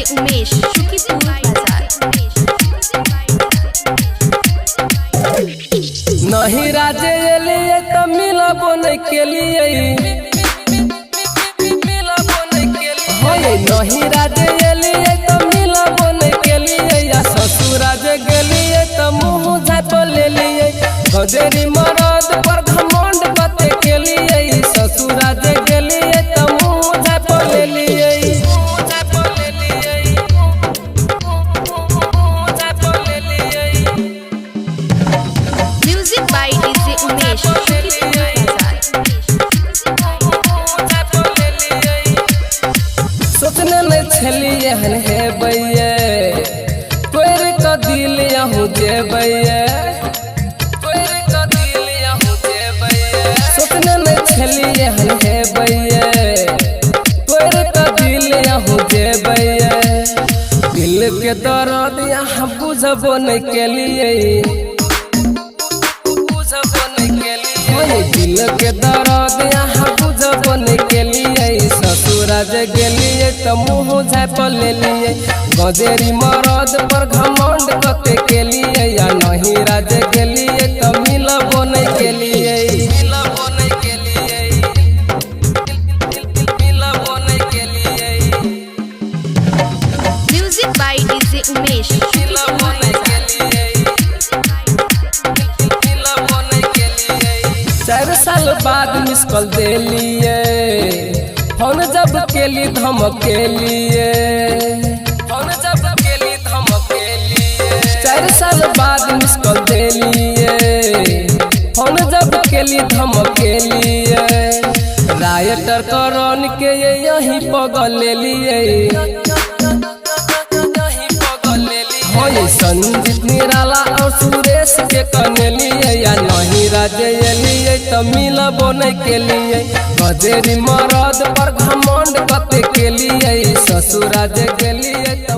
DJ Umesh Shukipur बाजार। नहीं राजे लिए तो मिलबो नहीं के लिए नहीं राजे लिए तो मिलबो नहीं के लिए या ससुर जे गेलिए तो मुँह झाप ले लिए गजेरी मरद पर घमंड बते के लिए ससुर जे गेलिए तो मुँह झाप ले लिए। Music by DJ Umesh Shukipur Bazar. सोचने नहीं छलिए हन हे बैये तोर का दिल यहूँ जे बैये सोचने नहीं छलिए हन हे बैये तोर का दिल यहूँ जे बैये दिल के दर्द यहाँ बुझबो नहीं के लिए दिल के दर्द यहाँ बुझबो नहीं के लिए ससुर जे गेलिए तो मुँह झाप ले लिए गजेरी मरद पर घमंड कते के लिए या नहीं राजे गेलिए तो मिलबो नहीं के लिए। Music by DJ Umesh Shukipur Bazar. 4 साल बाद मिस कॉल दे लिए फोन जब के लिए धमक के लिए 4 साल बाद मिस कॉल दे लिए फोन जब के लिए धमक के लिए राइटर करण के यही पगल ले लिए संजीत निराला और सुरेश के कने लिए या नहीं राजे लिए तो मिलबो नहीं के लिए गजेरी मरद पर घमंड कते के लिए ससुर जे गेलिए तो